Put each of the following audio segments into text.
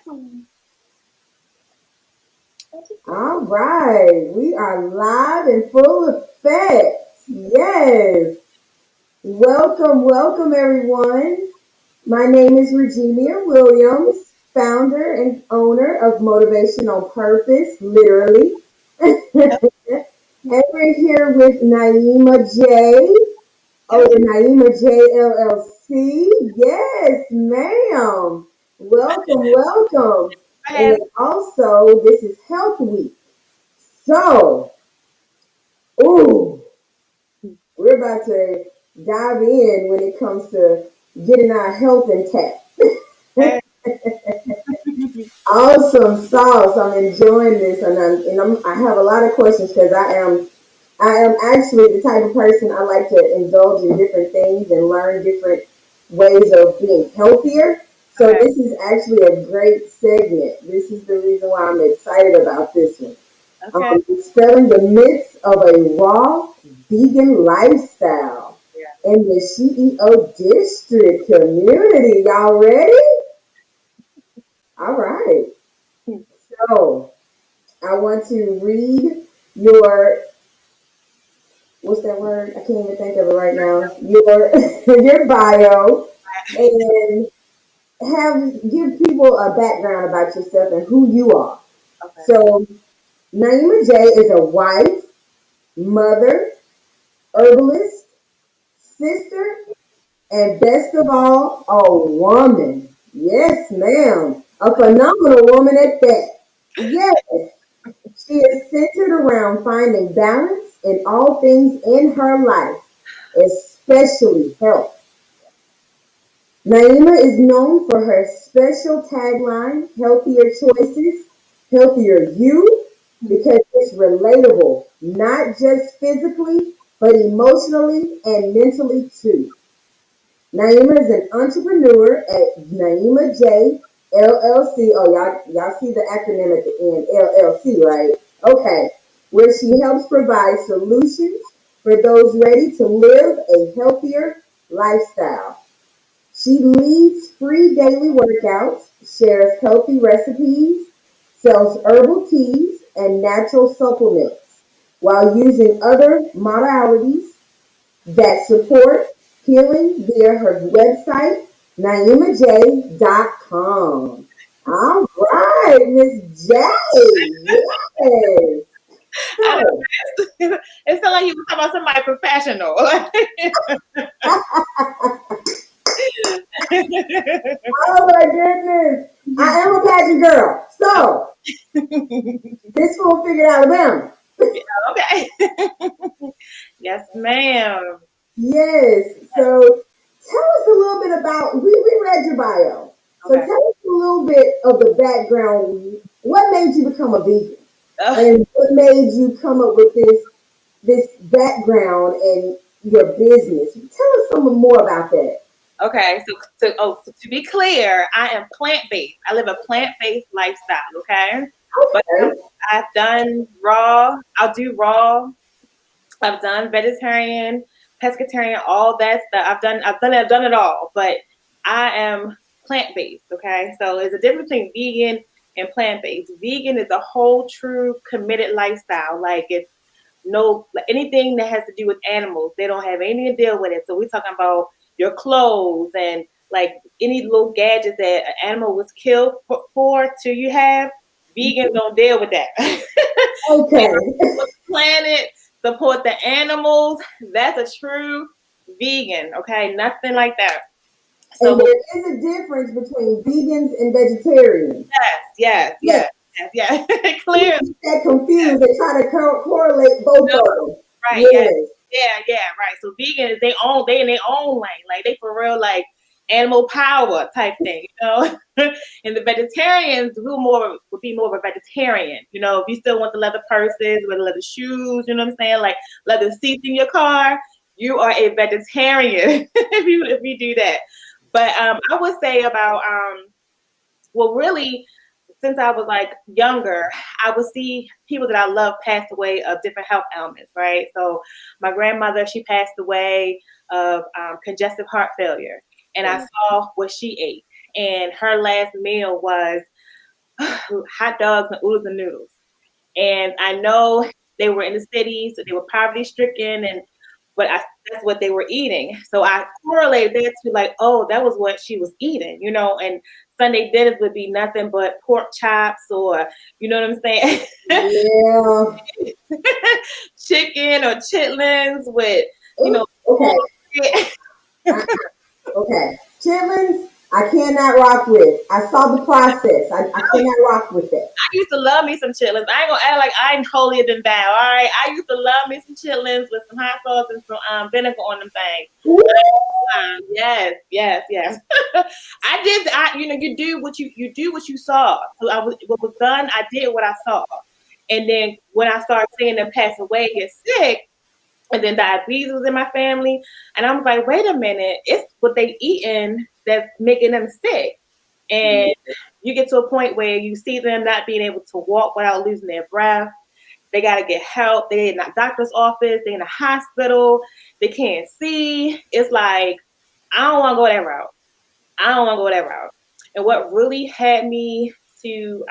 All right, we are live in full effect. Yes. Welcome, welcome everyone. My name is Regimia Williams, founder and owner of Motivation on Purpose, literally. And we're here with Naima Jay, Naima J LLC. Yes, ma'am. Welcome, welcome. And then also, this is Health Week. So, ooh, we're about to dive in when it comes to getting our health intact. Awesome sauce. I'm enjoying this, and I have a lot of questions because I am actually the type of person I like to indulge in different things and learn different ways of being healthier. So this is actually a great segment. This is the reason why I'm excited about this one. Dispelling the myths of a raw vegan lifestyle in the SheEO district community. Y'all ready? All right. So I want to read your what's that word? I can't even think of it right now. Your bio and give people a background about yourself and who you are. So Naima Jay is a wife, mother, herbalist, sister, and best of all, a woman. Yes, ma'am. A phenomenal woman at that. Yes. She is centered around finding balance in all things in her life, especially health. Naima is known for her special tagline, Healthier Choices, Healthier You, because it's relatable, not just physically, but emotionally and mentally too. Naima is an entrepreneur at Naima J LLC. Oh, y'all see the acronym at the end, LLC, right? Okay. Where she helps provide solutions for those ready to live a healthier lifestyle. She leads free daily workouts, shares healthy recipes, sells herbal teas and natural supplements while using other modalities that support healing via her website, naimaj.com. All right, Miss J. Yes. I So, know. It sounded like you were talking about somebody professional. oh my goodness. I am a pageant girl. So, this fool figured Alabama. Okay. Yes, ma'am. Yes. So, tell us a little bit about, we read your bio. So, Okay. tell us a little bit of the background. What made you become a vegan? Ugh. And what made you come up with this background and your business? Tell us some more about that. Okay. So to be clear, I am plant based. I live a plant based lifestyle. Okay. But Okay. I've done raw. I'll do raw. I've done vegetarian, pescatarian, all that stuff. I've done it all. But I am plant based. Okay. So there's a difference between vegan and plant based. Vegan is a whole true committed lifestyle. Like it's no like anything that has to do with animals. They don't have anything to deal with it. So we're talking about your clothes and like any little gadgets that an animal was killed for to you have. Vegans don't deal with that. Okay. The planet, support the animals. That's a true vegan. Okay, nothing like that. And So there is a difference between vegans and vegetarians. yes, Yes. clearly. People get confused. They try to correlate both No, of them. right, Yes. right. So vegan is they in their own lane, like they for real, like animal power type thing, you know. And the vegetarians, would be more of a vegetarian, you know. If you still want the leather purses with the leather shoes, you know what I'm saying, like leather seats in your car, you are a vegetarian if you do that. But I would say about well, really, since I was like younger, I would see people that I love pass away of different health ailments, right? So my grandmother, she passed away of congestive heart failure, and I saw what she ate, and her last meal was hot dogs and oodles and noodles. And I know they were in the city, so they were poverty stricken, and that's what they were eating. So I correlated that to like, oh, that was what she was eating, And Sunday dinners would be nothing but pork chops, or you know what I'm saying, Yeah. chicken or chitlins with, Ooh, okay. Okay. Chitlins, I cannot rock with. I saw the process. I cannot rock with it. I used to love me some chitlins. I ain't gonna act like I'm holier than thou. All right, I used to love me some chitlins with some hot sauce and some vinegar on them things. Yes, yes, yes. I did. You do what you saw. So what was done. I did what I saw, and then when I started seeing them pass away, get sick, and then diabetes was in my family, and I'm like, wait a minute, it's what they eating that's making them sick. And you get to a point where you see them not being able to walk without losing their breath. They got to get help. They're in a doctor's office. They're in a hospital. They can't see. It's like, I don't want to go that route. I don't want to go that route. And what really had me to,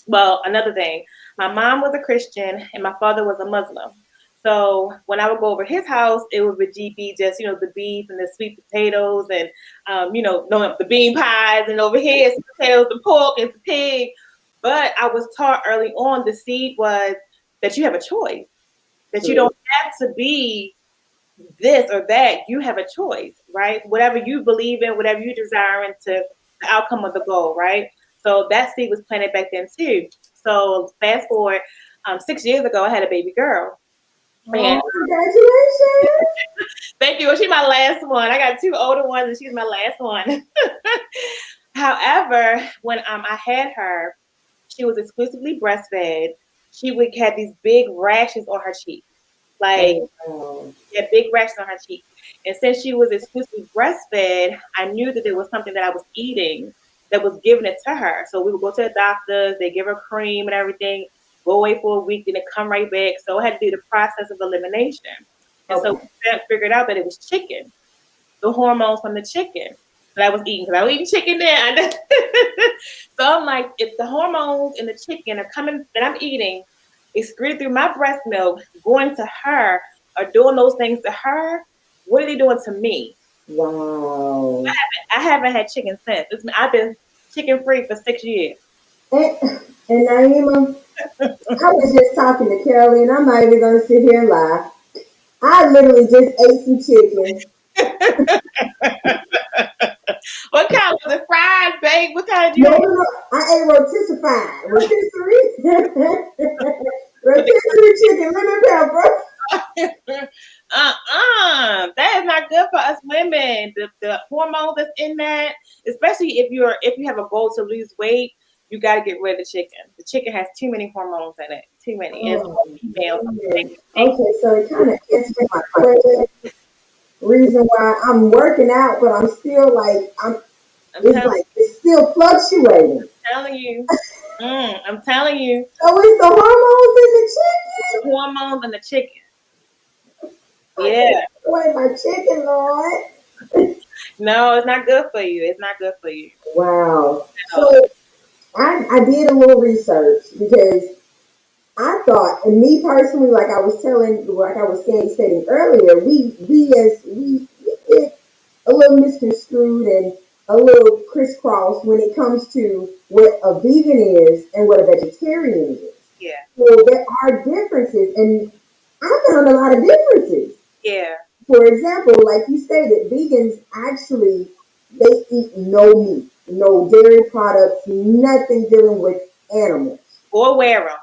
another thing, my mom was a Christian and my father was a Muslim. So when I would go over his house, it would be just, the beef and the sweet potatoes and, the bean pies, and over here it's potatoes, the pork, and the pig. But I was taught early on, the seed was that you have a choice, that you don't have to be this or that. You have a choice, right? Whatever you believe in, whatever you desire into the outcome of the goal, right? So that seed was planted back then too. So fast forward, 6 years ago, I had a baby girl. And congratulations! Thank you. Well, she's my last one. I got 2 older ones, and she's my last one. However, when I had her, she was exclusively breastfed. She would have these big rashes on her cheeks, like big rashes on her cheeks. And since she was exclusively breastfed, I knew that there was something that I was eating that was giving it to her. So we would go to the doctors, they give her cream and everything, go away for a week, then it come right back. So I had to do the process of elimination. And so we figured out that it was chicken, the hormones from the chicken that I was eating, because I was eating chicken then. So I'm like, if the hormones in the chicken are coming that I'm eating, excreted through my breast milk, going to her, or doing those things to her, what are they doing to me? Wow. I haven't had chicken since. I've been chicken free for 6 years. And Naima, I was just talking to Carolyn. I'm not even gonna sit here and lie. I literally just ate some chicken. What kind was it? Fried, baked? What kind did you No, I ate rotisserie. Rotisserie chicken, lemon pepper. That is not good for us women. The hormones that's in that, especially if you have a goal to lose weight, you got to get rid of the chicken. The chicken has too many hormones in it. Too many. Okay, so it kind of answers my question. Reason why I'm working out, but I'm still like it's still fluctuating. I'm telling you. So it's the hormones in the chicken. The hormones in the chicken. Yeah. Wait, my chicken, Lord. No, it's not good for you. It's not good for you. Wow. So I did a little research because I thought, and me personally, like I was stating earlier, we get a little misconstrued and a little crisscrossed when it comes to what a vegan is and what a vegetarian is. Yeah. So there are differences, and I found a lot of differences. Yeah. For example, like you stated, vegans actually they eat no meat, no dairy products, nothing dealing with animals. Or wear them.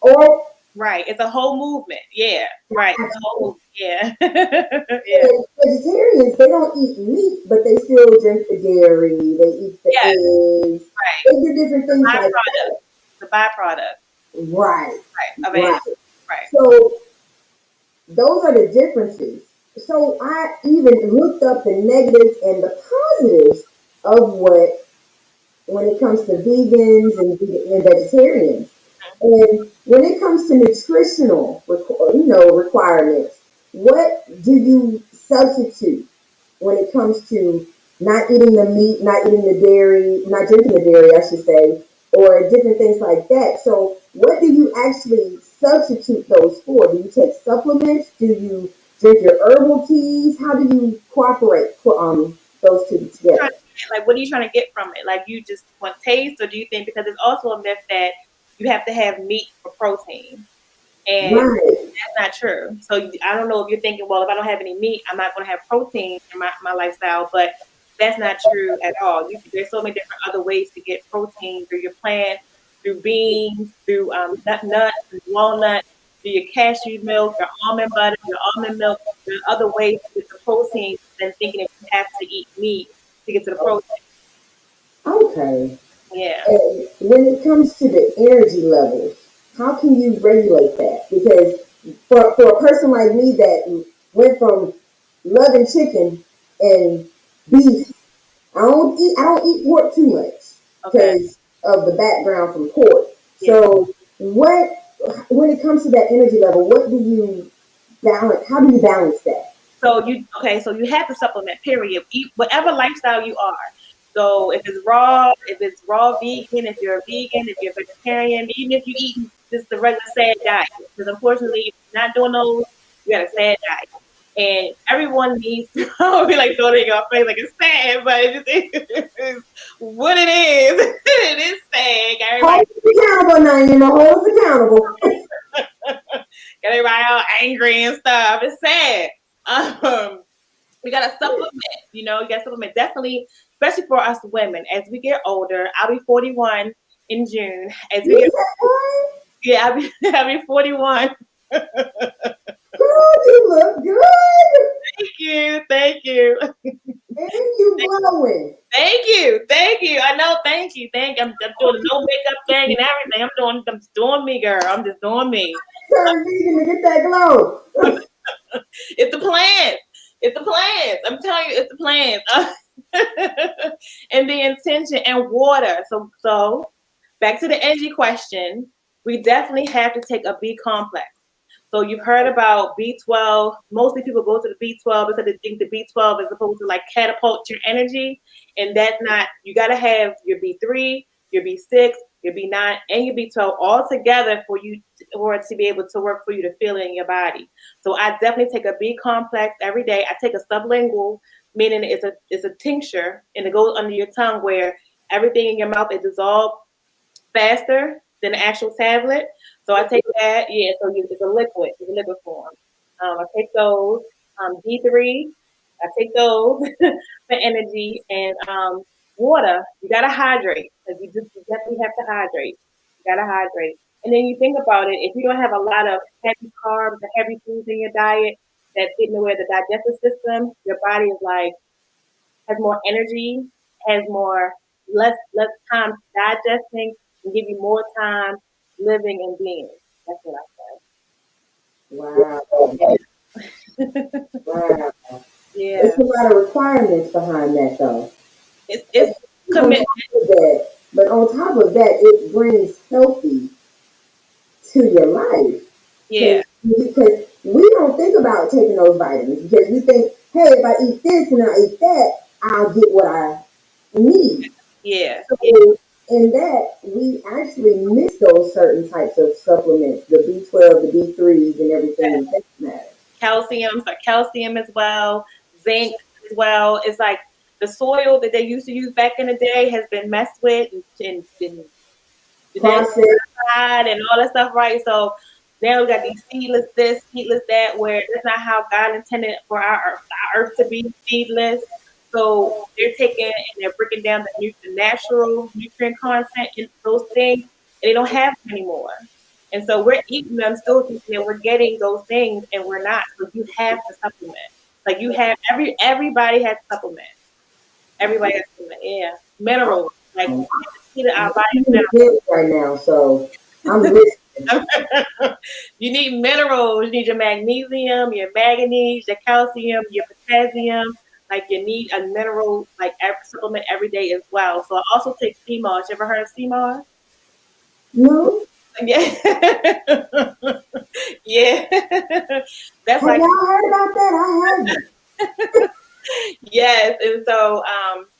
Or right, it's a whole movement. Yeah, right. It's a whole, yeah. Yeah. Vegetarians, they don't eat meat, but they still drink the dairy. They eat the eggs. Right. They do different things like that. The byproduct. Right. Right. So those are the differences. So I even looked up the negatives and the positives of when it comes to vegans and vegetarians. And when it comes to nutritional, requirements, what do you substitute when it comes to not eating the meat, not eating the dairy, not drinking the dairy, I should say, or different things like that. So what do you actually substitute those for? Do you take supplements? Do you drink your herbal teas? How do you cooperate those two Trying together? to like, what are you trying to get from it? Like, you just want taste, or do you think, because it's also a myth that you have to have meat for protein, and Right. that's not true. So I don't know if you're thinking, well, if I don't have any meat, I'm not going to have protein in my lifestyle, but that's not true at all. There's so many different other ways to get protein through your plants, through beans, through nuts, through walnuts, through your cashew milk, your almond butter, your almond milk. There are other ways to get the protein than thinking that you have to eat meat to get to the protein. Okay. Yeah. And when it comes to the energy levels, how can you regulate that? Because for a person like me that went from loving chicken and beef, I don't eat pork too much Okay. because of the background from pork. Yeah. So what when it comes to that energy level, what do you balance? How do you balance that? So you okay? So you have to supplement. Period. Eat whatever lifestyle you are. So if it's raw vegan, if you're a vegan, if you're a vegetarian, even if you eat just the regular sad diet, because unfortunately, if you're not doing those, you got a sad diet. And everyone needs to be like throwing it in your face like it's sad, but it's what it is. It is sad. Hold Everybody, us accountable now, hold us accountable. everybody all angry and stuff. It's sad. We gotta supplement, you gotta supplement definitely, especially for us women. As we get older, I'll be 41 in June. As we You get said, boy, yeah, I'll be 41. girl, you look good. Thank you, And you glowing. thank you. I know, thank you, thank you. I'm doing the no makeup thing and everything. I'm just doing me, girl. I'm just doing me. Turn vegan to get that glow. It's the plans. It's the plans. I'm telling you, it's the plans. And the intention and water. So back to the energy question. We definitely have to take a B complex. So you've heard about B12. Mostly people go to the B12 because they think the B12 is supposed to like catapult your energy, and that's not. You got to have your B3, your B6, your B9, and your B12 all together for it to be able to work for you to feel it in your body. So I definitely take a B complex every day. I take a sublingual, meaning it's a tincture, and it goes under your tongue where everything in your mouth is dissolved faster than the actual tablet. So I take that. Yeah, so it's a liquid form. I take those. D3, I take those for energy, and water. You gotta hydrate because you definitely have to hydrate. You gotta hydrate, and then you think about it. If you don't have a lot of heavy carbs or heavy foods in your diet that's getting away the digestive system, your body is like has more energy, has more less time digesting, and give you more time living and being. That's what Wow. I Wow. say. Yeah, It's a lot of requirements behind that though. it's On commitment. top of that, but on top of that, it brings healthy to your life. Yeah, Because we don't think about taking those vitamins because we think, hey, if I eat this and I eat that, I'll get what I need. yeah, yeah, So in that, we actually miss those certain types of supplements, the B12, the B3s, and everything that matters. calcium as well, zinc as well. It's like the soil that they used to use back in the day has been messed with and genetic Process. and all that stuff, right? So now we got these seedless this, seedless that, where that's not how God intended for our earth to be seedless. So they're taking and they're breaking down the natural nutrient content in those things, and they don't have them anymore. And so we're eating them still thinking that we're getting those things, and we're not. So you have to supplement. Like you have everybody has to supplement. Everybody has to supplement. Yeah, minerals. Like I'm we have to feed our body eating this right now, so I'm listening. you need minerals. You need your magnesium, your manganese, your calcium, your potassium. Like you need a mineral like every supplement every day as well. So I also take sea moss. You ever heard of sea moss? No, Yeah, yeah. That's have like y'all heard about that? I haven't. yes, and so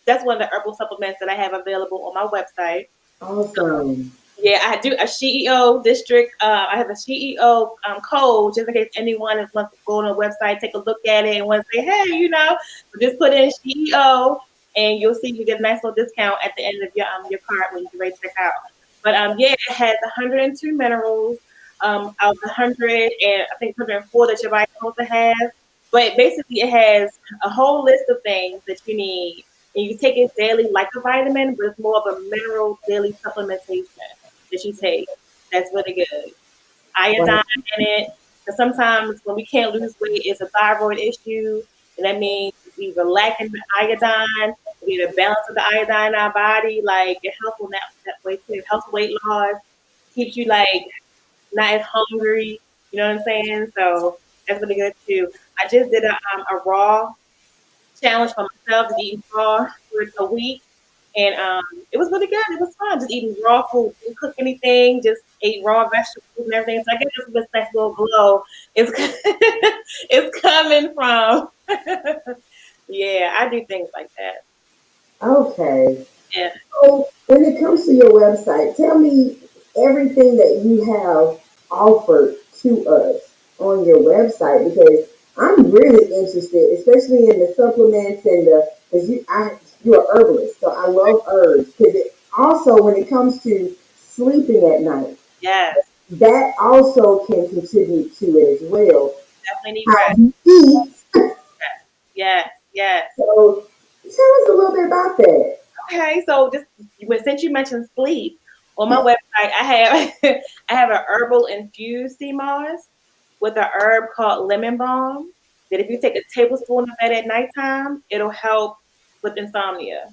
that's one of the herbal supplements that I have available on my website. Awesome. Yeah, I do a SheEO district. I have a SheEO code just in case anyone is wants to go on the website, take a look at it, and want to say, hey, just put in SheEO, and you'll see you get a nice little discount at the end of your cart when you ready to check out. But yeah, it has 102 minerals out of the 100, and I think 104 that your body's supposed to have. But basically, it has a whole list of things that you need, and you take it daily like a vitamin, but it's more of a mineral daily supplementation that you take. That's really good. Wow. Iodine in it. Because sometimes when we can't lose weight, it's a thyroid issue. And that means we were lacking the iodine. We need a balance of the iodine in our body. Like it helps on that way too. It helps weight loss. Keeps you like not as hungry. You know what I'm saying? So that's really good too. I just did a raw challenge for myself, just eating raw for a week. And it was really good. It was fun, just eating raw food. Didn't cook anything, just ate raw vegetables and everything. So I guess this nice little glow is it's coming from. Yeah, I do things like that. Okay. Yeah. So when it comes to your website, tell me everything that you have offered to us on your website because I'm really interested, especially in the supplements and the because you're a herbalist, so I love herbs because it also when it comes to sleeping at night, Yes. that also can contribute to it as well. Definitely need How rest. you eat. Yes. Yes. So tell us a little bit about that. Okay, so just since you mentioned sleep, on my website I have I have an herbal infused sea moss with an herb called lemon balm. That if you take a tablespoon of that at nighttime, it'll help with insomnia.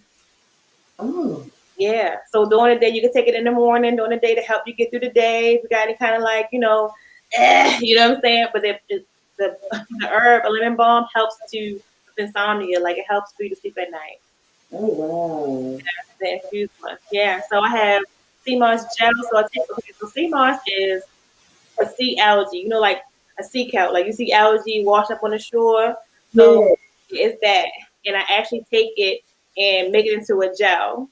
Oh, Yeah. So during the day, you can take it in the morning during the day to help you get through the day. If you got any kind of like, you know what I'm saying? But the the herb, a lemon balm, helps to with insomnia. Like it helps for you to sleep at night. oh wow. The infused one. Yeah. So I have sea moss gel. So I take okay. So sea moss is a sea algae. Like a sea cow. Like you see algae wash up on the shore. So Yeah. it's that, and I actually take it and make it into a gel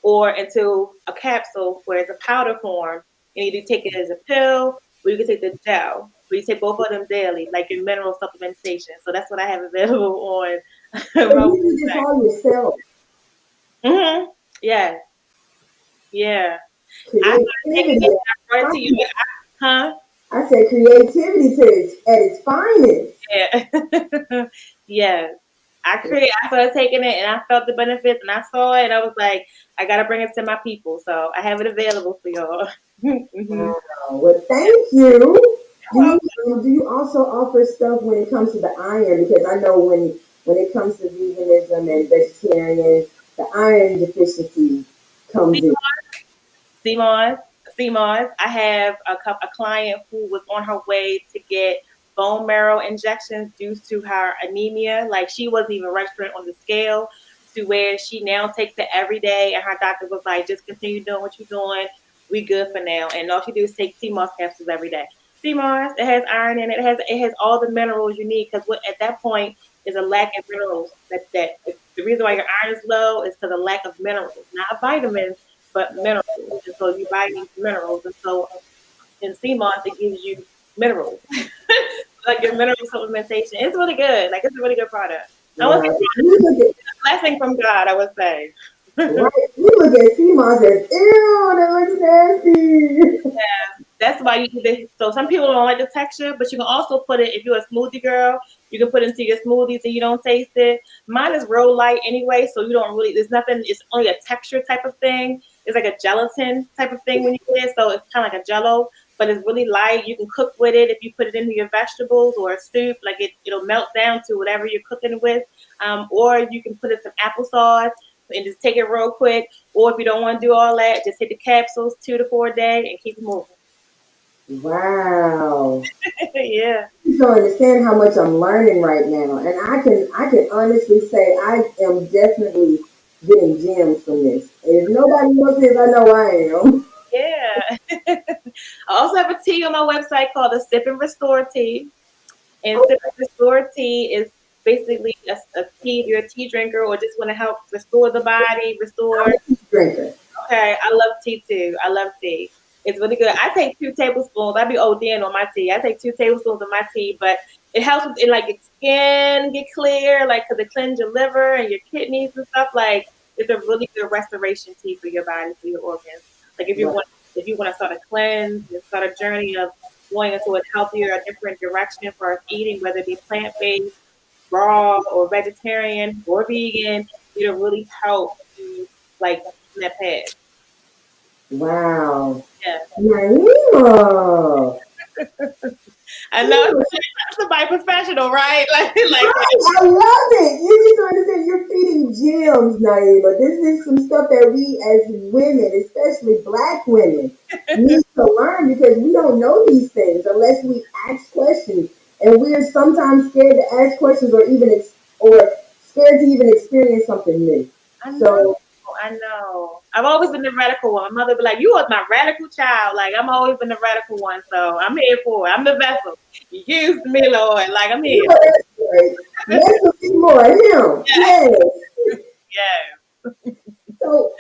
or into a capsule where it's a powder form, and you can take it as a pill or you can take the gel. But you take both of them daily, like your mineral supplementation. So that's what I have available on So my you do this website. all yourself. Yeah, yeah. I started taking Creativity it at and I its brought it to you. finest. Huh? I said creativity at its finest. Yeah. Yes. I started taking it and I felt the benefits and I saw it and I was like, I gotta bring it to my people. So I have it available for y'all. Mhm. Wow. Well, thank you. Do you also offer stuff when it comes to the iron? Because I know when it comes to veganism and vegetarian, the iron deficiency comes in. CMOS, CMOS. I have a client who was on her way to get bone marrow injections due to her anemia. Like she wasn't even registered on the scale to where she now takes it every day. And her doctor was like, just continue doing what you're doing. We good for now. And all she do is take CMOS capsules every day. CMOS, it has iron in it. It has all the minerals you need because what at that point is a lack of minerals. That the reason why your iron is low is because of lack of minerals, not vitamins but minerals. And so you buy these minerals. And so in sea moss, it gives you minerals, like your mineral supplementation. It's really good. Like it's a really good product. I want to Wow. say You look at it's a blessing from God, I would say. right. You look at CMOS as ew, that looks nasty. That's why you either, so some people don't like the texture, but you can also put it, if you're a smoothie girl, you can put it into your smoothies and you don't taste it. Mine is real light anyway, so you don't really, there's nothing, it's only a texture type of thing. It's like a gelatin type of thing when you get it, so it's kind of like a jello, but it's really light. You can cook with it if you put it into your vegetables or a soup, like it'll melt down to whatever you're cooking with. Or you can put in some applesauce and just take it real quick. Or if you don't want to do all that, just hit the capsules 2 to 4 a day and keep moving. Wow. Yeah. You don't understand how much I'm learning right now. And I can honestly say I am definitely getting gems from this. And if nobody else is, I know I am. Yeah. I also have a tea on my website called the Sip and Restore Tea. And Sip and Restore Tea is basically a tea if you're a tea drinker or just want to help restore the body, I'm restore. a tea drinker. Okay, I love tea too. I love tea. It's really good. I take 2 tablespoons. I be ODing on my tea. I take 2 tablespoons of my tea, but it helps with it, like your skin get clear, like because it cleanse your liver and your kidneys and stuff. Like it's a really good restoration tea for your body, for your organs. Like Right. if you want to start a cleanse and start a journey of going into a healthier, a different direction for eating, whether it be plant based, raw, or vegetarian or vegan, it'll really help you like on that path. Wow. Yeah, Naima. I know somebody professional, right? Like Right, I love it. You just don't understand. You're feeding gems, Naima. This is some stuff that we as women, especially black women, need to learn because we don't know these things unless we ask questions. And we're sometimes scared to ask questions or or scared to even experience something new. I know, So I know. I've always been the radical one. My mother be like, "You are my radical child." Like I'm always been the radical one, so I'm here for it. I'm the vessel. You use me, Lord. Like I'm you here. know that's right. Less of me, more of him. Yes. Yeah, So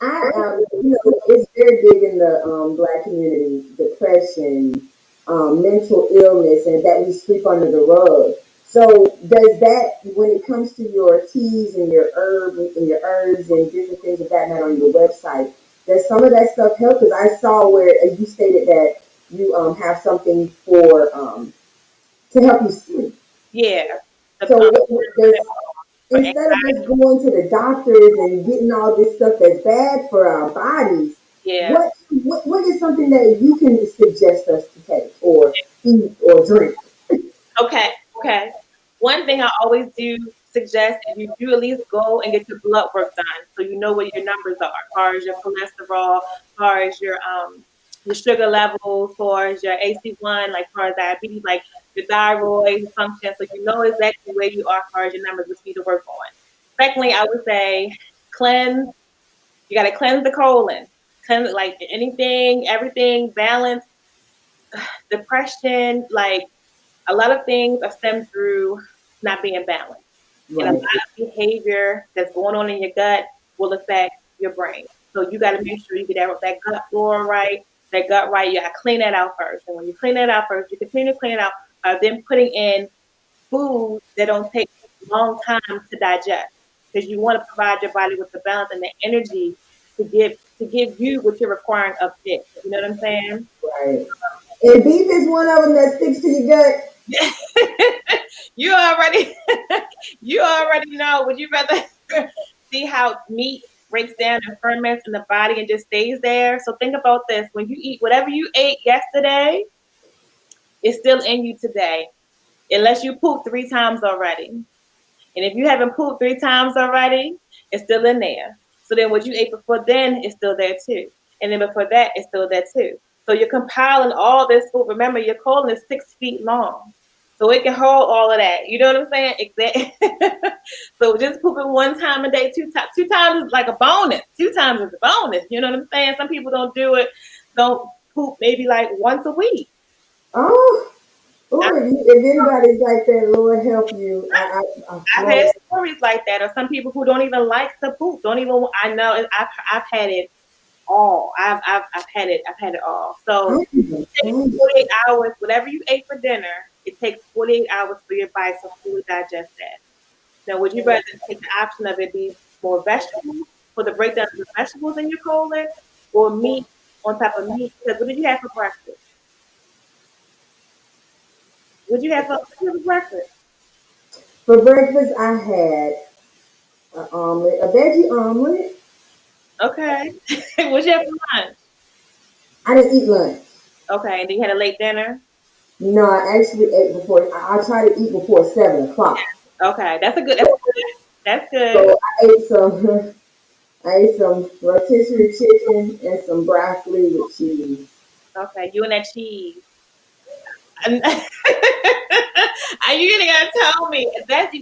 it's very big in the black community, depression, mental illness, and that we sweep under the rug. So does that, when it comes to your teas and your herbs and different things of that matter on your website, does some of that stuff help? Because I saw where you stated that you have something for to help you sleep. yeah. The, So does for instead of us going to the doctors and getting all this stuff that's bad for our bodies, yeah. what is something that you can suggest us to take or eat or drink? Okay, okay. One thing I always do suggest is you do at least go and get your blood work done, so you know what your numbers are, as far as your cholesterol, as far as your sugar levels, as far as your AC1, like as far as diabetes, like your thyroid function, so you know exactly where you are as far as your numbers, which you need to work on. Secondly, I would say cleanse. You got to cleanse the colon, cleanse like anything, everything, balance, depression, like a lot of things are stemmed through not being balanced. And a lot Right, of behavior that's going on in your gut will affect your brain. So you got to make sure you get that gut flora right, that gut right. You got to clean that out first. And when you clean that out first, you continue to clean it out by then putting in foods that don't take a long time to digest. Because you want to provide your body with the balance and the energy to give you what you're requiring of it. You know what I'm saying? right. And beef is one of them that sticks to your gut. you already you already know. Would you rather see how meat breaks down and ferments in the body and just stays there? So think about this. When you eat whatever you ate yesterday, it's still in you today. Unless you pooped 3 times already. And if you haven't pooped 3 times already, it's still in there. So then what you ate before then is still there too. And then before that, it's still there too. So you're compiling all this food. Remember, your colon is 6 feet long. So it can hold all of that. You know what I'm saying? Exactly. So just pooping 1 time a day, 2 times. 2 times is like a bonus. 2 times is a bonus. You know what I'm saying? Some people don't do it, don't poop maybe like once a week. Oh, oh, if anybody's like that, Lord help you. I've had stories like that, or some people who don't even like to poop, don't even. I know I've had it all. I've had it all. So I it takes understand. 48 hours. Whatever you ate for dinner, it takes 48 hours for your body to fully digest that. Now, would you rather take the option of it be more vegetables for the breakdown of the vegetables in your colon, or meat on top of meat? Because what did you have for breakfast? What did you have for breakfast? For breakfast, I had an omelet, a veggie omelet. Okay. What you have for lunch? I didn't eat lunch. Okay, and then you had a late dinner. No, I actually ate before. I try to eat before 7 o'clock. Okay, that's a good. That's good. That's good. So I ate some. I ate some rotisserie chicken and some broccoli with cheese. Okay, you and that cheese. And you gotta tell me that's.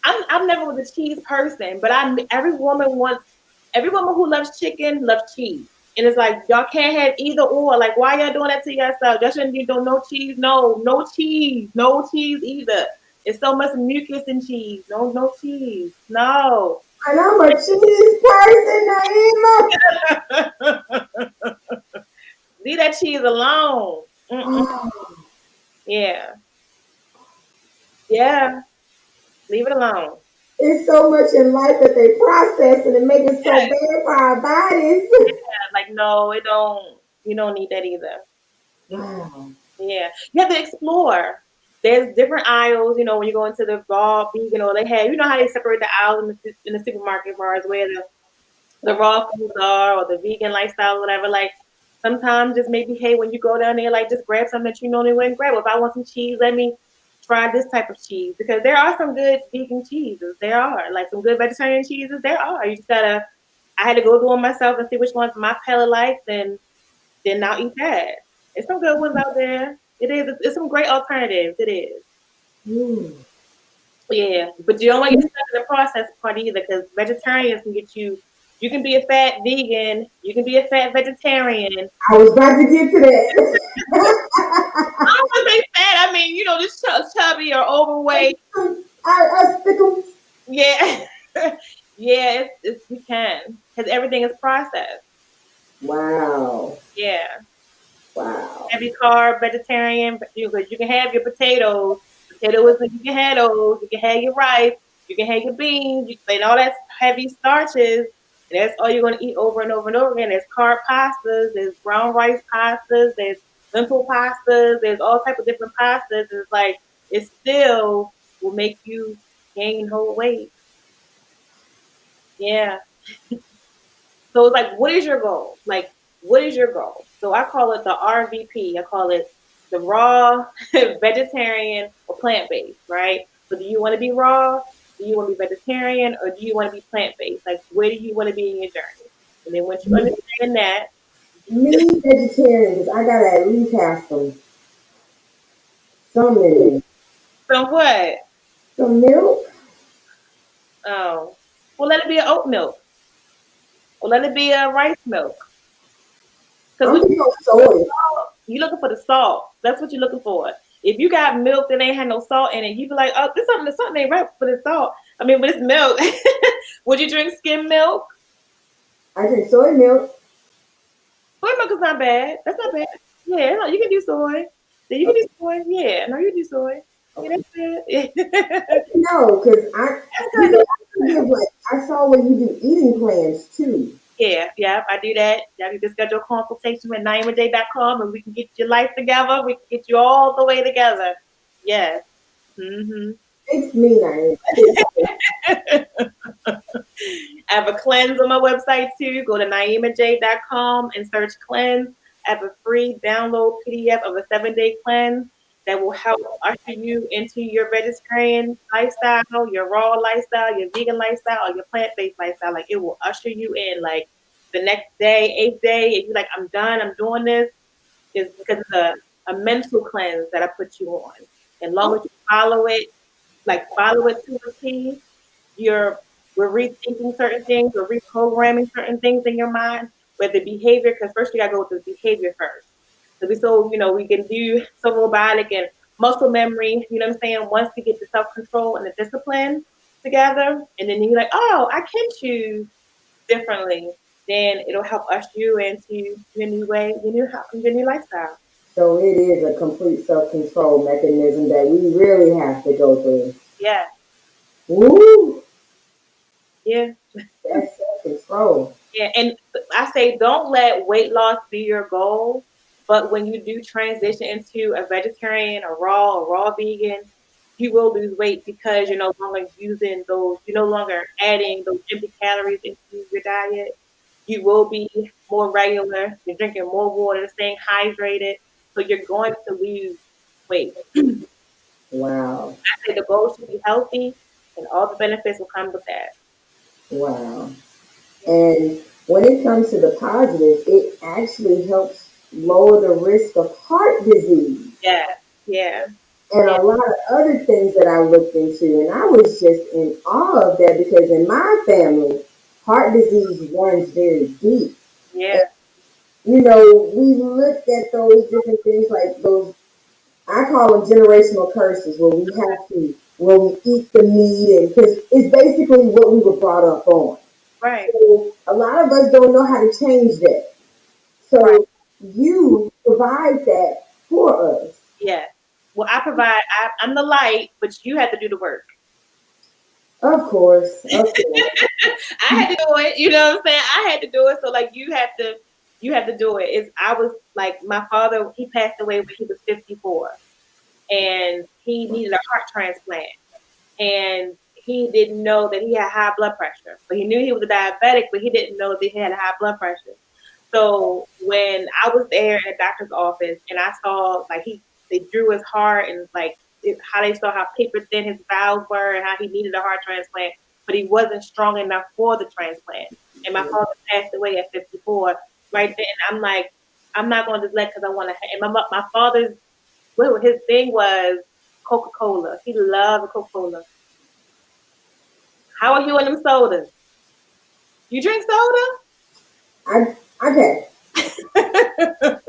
I'm never was a cheese person, but every woman who loves chicken loves cheese. And it's like y'all can't have either or. Like why y'all doing that to yourself? Y'all shouldn't be doing no cheese. No, no cheese. No cheese either. It's so much mucus in cheese. No, no cheese. No. And I'm a cheese person, Naima. Leave that cheese alone. Mm-mm. Oh, Yeah, yeah. Leave it alone. it's so much in life that they process and it make it so bad for our bodies. Like no, it don't. You don't need that either. Wow. Yeah, you have to explore. There's different aisles, when you go into the raw vegan, or they have, how they separate the aisles in the supermarket bars where the raw foods are, or the vegan lifestyle, or whatever. Like sometimes just maybe, hey, when you go down there, like just grab something that you normally wouldn't grab. If I want some cheese, let me try this type of cheese, because there are some good vegan cheeses. There are like some good vegetarian cheeses. There are. You just gotta. I had to go through them myself and see which ones my palate likes, and then I'll eat that. There's some good ones out there. It is. It's some great alternatives. It is. Mm. Yeah, but you don't want to get stuck in the process part either, because vegetarians can get you. You can be a fat vegan. You can be a fat vegetarian. I was about to get to that. I don't want to say fat. I mean, just chubby or overweight. I stick 'em. Yeah, yeah. It's you can, because everything is processed. Wow. Yeah. Wow. Heavy carb vegetarian, because you can have your potatoes. Potatoes, you can have those. You can have your rice. You can have your beans. And all that heavy starches. And that's all you're going to eat over and over and over again. There's carb pastas. There's brown rice pastas. There's lentil pastas. There's all type of different pastas. It's like it still will make you gain whole weight. Yeah. So it's like, what is your goal? Like, what is your goal? So I call it the RVP. I call it the raw, vegetarian, or plant based, right? So do you want to be raw? Do you want to be vegetarian? Or do you want to be plant based? Like, where do you want to be in your journey? And then once you Me, understand that, me vegetarian, because I gotta at least have some in there. so what? Some milk. Oh, well, let it be an oat milk, or let it be a rice milk. Because I'm what big on soy. you looking for the salt. That's what you're looking for. If you got milk that ain't had no salt in it, you be like, oh, this something ain't right for the salt. I mean, but it's milk. Would you drink skim milk? I drink soy milk. Soy milk is not bad. That's not bad. Yeah, no, you can do soy. Yeah, you can do Okay. soy. Yeah, no, you can do soy. Yeah, Okay. that's good. No, because That's you good. can Though. also give like I saw where you do eating plans too. Yeah, yeah, I do that. Yeah, you just schedule a consultation with NaimaJay.com, and we can get your life together. We can get you all the way together. Yes. Mm-hmm. It's me, Naima. I have a cleanse on my website too. Go to NaimaJay.com and search cleanse. I have a free download PDF of a 7-day cleanse that will help usher you into your vegetarian lifestyle, your raw lifestyle, your vegan lifestyle, or your plant based lifestyle. Like it will usher you in. Like the next day, 8th day, if you're like, I'm done, I'm doing this, is because it's a mental cleanse that I put you on. And long as you follow it, like follow it to a T, you're we're rethinking certain things, we're reprogramming certain things in your mind, with the behavior, because first you gotta go with the behavior first. We can do so robotic and muscle memory, you know what I'm saying? Once we get the self control and the discipline together, and then you're like, oh, I can choose differently, then it'll help usher you into your new way, your new lifestyle. So it is a complete self control mechanism that we really have to go through. Yeah, Woo! yeah. That's self control. Yeah, and I say don't let weight loss be your goal, but when you do transition into a vegetarian, or raw vegan, you will lose weight because you're no longer using those, you're no longer adding those empty calories into your diet. You will be more regular, you're drinking more water, staying hydrated, so you're going to lose weight. Wow. I say the goal should be healthy, and all the benefits will come with that. Wow. And when it comes to the positive, it actually helps lower the risk of heart disease Yeah, yeah, and yeah, a lot of other things that I looked into. And I was just in awe of that because in my family, heart disease runs very deep. And, yeah, we looked at those different things like those, I call them generational curses, where we have to when we eat the meat, and because it's basically what we were brought up on. Right. So a lot of us don't know how to change that. Right. So you provide that for us. Yeah. Well, I provide. I'm the light, but you have to do the work. Of course, of course. I had to do it. You know what I'm saying? I had to do it. So like you have to do it. It's I was like my father. He passed away when he was 54, and he needed a heart transplant. And he didn't know that he had high blood pressure. But he knew he was a diabetic, but he didn't know that he had high blood pressure. So when I was there in the doctor's office and I saw like they drew his heart and like how they saw how paper thin his valves were and how he needed a heart transplant, but he wasn't strong enough for the transplant. And my father passed away at 54. Right then, I'm like, I'm not going to just let because I want to. And my father's what his thing was Coca Cola. He loved Coca Cola. How are you in them sodas? You drink Okay. soda?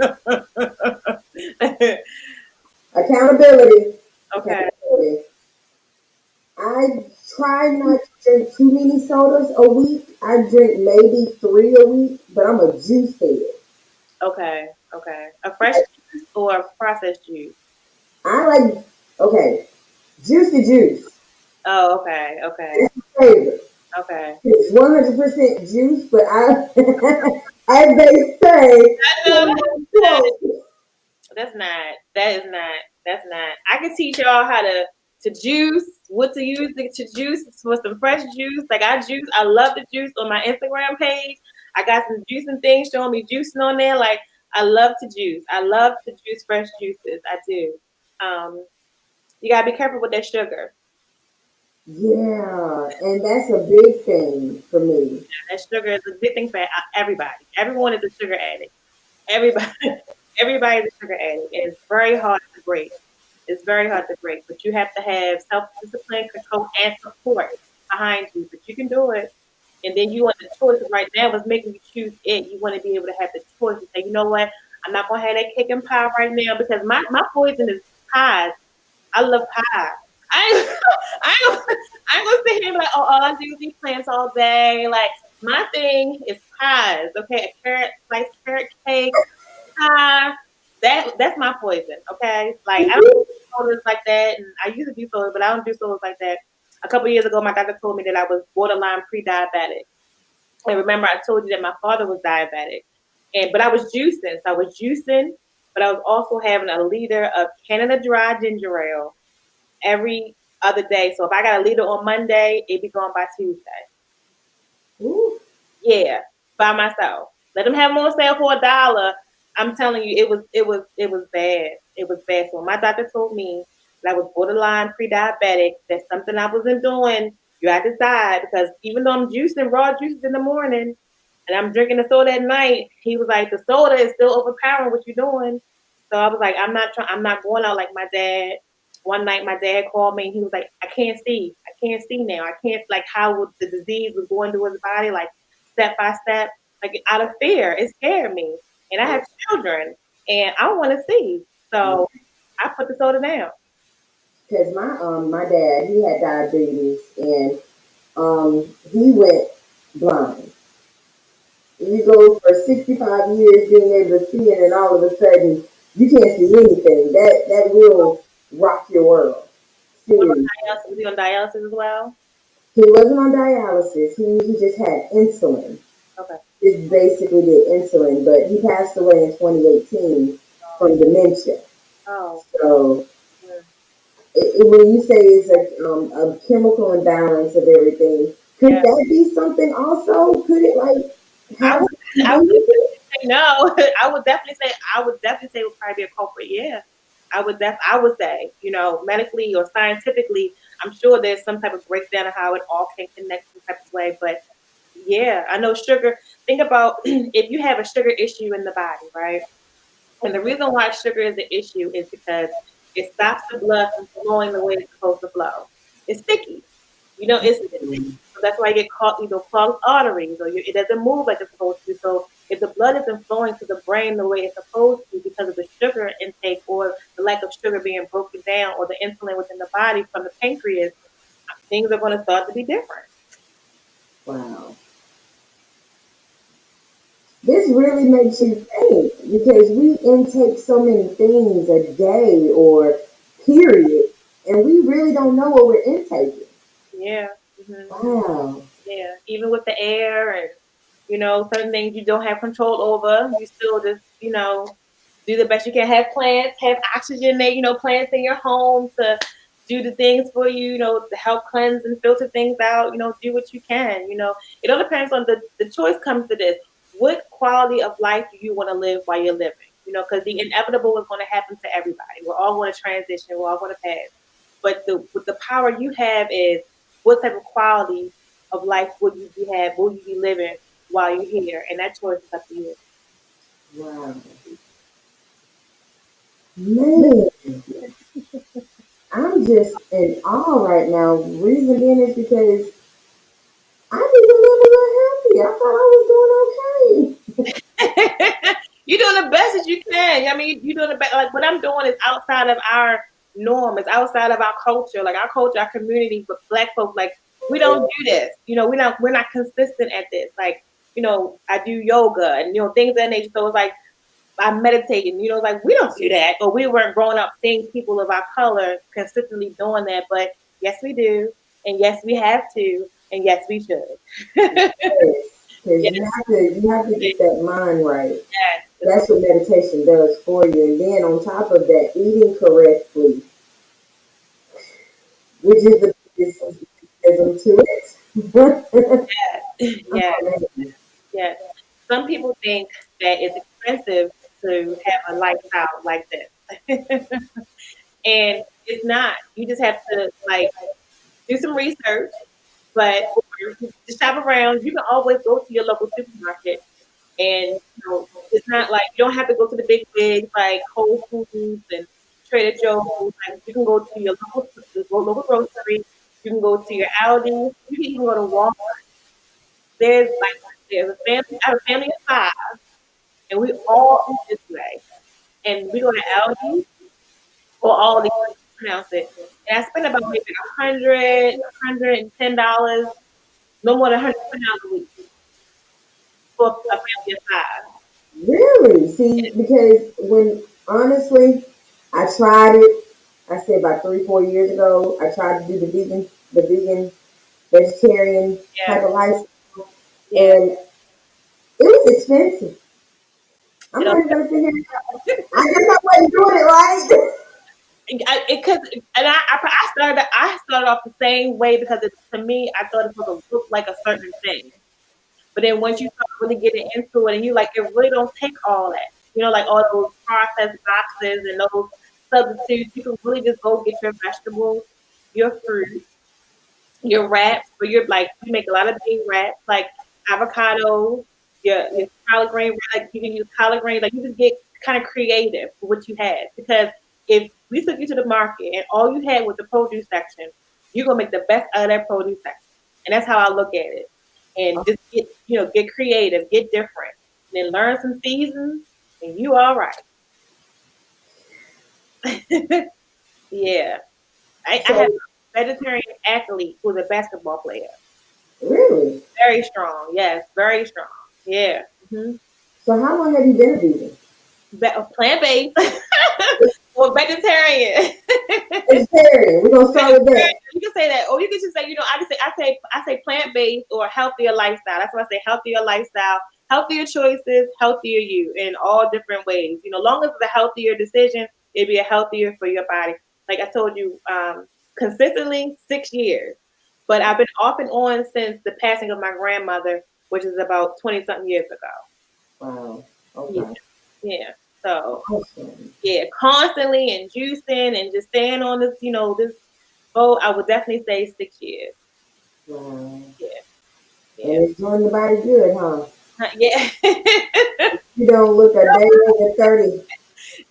Accountability. Okay. Accountability. I try not to drink too many sodas a week. I drink maybe three a week, but I'm a juice head. Okay. Okay. A fresh juice or a processed juice? I like, okay, juicy juice. Oh, okay. Okay. That's my favorite. Okay. It's 100% juice, but I, as they say, I know that's not. That is not. That's not. I can teach y'all how to juice, what to use to juice for some fresh juice. Like I juice. I love the juice on my Instagram page. I got some juicing things showing me juicing on there. Like I love to juice. I love to juice fresh juices. I do. You gotta be careful with that sugar. yeah, and that's a big thing for me. That sugar is a big thing for everybody. Everyone is a sugar addict. Everybody, everybody is a sugar addict, and it's very hard to break. It's very hard to break, but you have to have self discipline, control, and support behind you. But you can do it. And then you want the choice right now is making you choose it. You want to be able to have the choice to say, you know what, I'm not gonna have that cake and pie right now because my poison is pies. I love pie. I I ain't gonna sit here and be like, oh, all I do is eat plants all day. Like my thing is pies. Okay, a carrot, sliced carrot cake, pie. That's my poison. Okay, like I don't do sodas like that, and I used to do sodas, but I don't do sodas like that. A couple years ago, my doctor told me that I was borderline pre-diabetic. And remember, I told you that my father was diabetic, and but I was juicing. So I was juicing, but I was also having a liter of Canada Dry ginger ale every other day. So if I got a liter on Monday, it'd be gone by Tuesday. Ooh, Yeah, by myself. Let them have them on sale for $1. I'm telling you, it was bad. It was bad. So my doctor told me that I was borderline pre-diabetic. That's something I wasn't doing. You had to decide because even though I'm juicing raw juices in the morning and I'm drinking the soda at night, he was like, the soda is still overpowering what you're doing. So I was like, I'm not trying. I'm not going out like my dad. One night, my dad called me and he was like, I can't see. I can't see now. I can't like how the disease was going through his body. Like step by step, like out of fear. It scared me. And I have children and I want to see. So I put the soda down. because my dad, he had diabetes, and he went blind. You go for 65 years being able to see it, and all of a sudden you can't see anything. That will rock your world. What about Seriously. dialysis? Was he on dialysis as well? He wasn't on dialysis. He just had insulin. Okay. Just basically did insulin, but he passed away in 2018 from dementia. Oh. So Mm. when you say it's a chemical imbalance of everything, could Yeah. that be something also? Could it like I have would. something I to do would with it? say no. I would definitely say. I would definitely say it would probably be a culprit. Yeah. I would say, medically or scientifically, I'm sure there's some type of breakdown of how it all can connect some type of way. But yeah, I know sugar. Think about if you have a sugar issue in the body, right? And the reason why sugar is an issue is because it stops the blood from flowing the way it's supposed to flow. It's sticky. It's So that's why you get caught, clogged arteries, or it doesn't move like it's supposed to. So if the blood isn't flowing to the brain the way it's supposed to because of the sugar intake or the lack of sugar being broken down or the insulin within the body from the pancreas, things are going to start to be different. Wow. This really makes you think because we intake so many things a day or period, and we really don't know what we're intaking. Yeah. Hmm. Wow. Yeah. Even with the air and, certain things you don't have control over, you still just, do the best you can. Have plants, have oxygen there, plants in your home to do the things for you, to help cleanse and filter things out, do what you can, It all depends on the choice comes to this. What quality of life do you want to live while you're living? Because the inevitable is going to happen to everybody. We're all going to transition, we're all going to pass. But the power you have is what type of quality of life will you be living while you're here? And that choice is up to you. Wow. Man, I'm just in awe right now. Reason being is because I need to live a little healthy. I thought I was doing okay. You're doing the best that you can. I mean, you're doing the best. Like what I'm doing is outside of our norm. It's outside of our culture. Like our culture, our community, but Black folks, like we don't do this. We're not consistent at this. Like I do yoga and things of that nature. So it's like I'm meditating. It's like we don't do that, but we weren't growing up seeing people of our color consistently doing that. But yes, we do, and yes, we have to, and yes, we should. Because Yes, you have to get that mind right. yes, That's what meditation does for you. And then on top of that, eating correctly, which is the biggest to it. yes. Yes. Some people think that it's expensive to have a lifestyle like this. And it's not. You just have to like do some research, but or just shop around. You can always go to your local supermarket and it's not like you don't have to go to the big wigs like Whole Foods and Trader Joe's. Like you can go to your local grocery, you can go to your Aldi, you can even go to Walmart. There's a family. I have a family of five, and we all eat this way. And we go to Aldi or all these pronounce it. And I spend about maybe $110, no more than $120 a week for a family of five. Really? See, because when honestly, I tried it. I said about 3, 4 years ago, I tried to do the vegan, vegetarian Yeah, type of lifestyle, yeah. and it was expensive. I'm You know, not even gonna sit here. I guess I wasn't doing it right. because I started off the same way because to me I thought it was to look like a certain thing. But then once you start really getting into it, and you like, it really don't take all that. Like all those processed boxes and those substitutes. You can really just go get your vegetables, your fruit, your wraps, but you make a lot of big wraps like avocados, your collard green, like you can use collard green, like you just get kind of creative with what you have. Because if we took you to the market and all you had was the produce section, you're gonna make the best out of that produce section. And that's how I look at it. And just get creative, get different, and then learn some seasons, and you all right. Yeah. I have So a vegetarian athlete who's a basketball player. really, Very strong. Yes, very strong. Yeah. Mm-hmm. so how long have you been a vegan? Plant based or vegetarian. Vegetarian. We're gonna start with Vegetarian. that. You can say that, or you can just say, I say plant based or healthier lifestyle. That's why I say healthier lifestyle, healthier choices, healthier you in all different ways. Long as it's a healthier decision, it'd be a healthier for your body. Like I told you, consistently 6 years, but I've been off and on since the passing of my grandmother, which is about 20 something years ago. Wow. Yeah, Okay. yeah. So Awesome. yeah, constantly and juicing and just staying on this boat. I would definitely say 6 years. Wow. Yeah, And yeah, it's doing the body good, huh? yeah. You don't look a day over 30.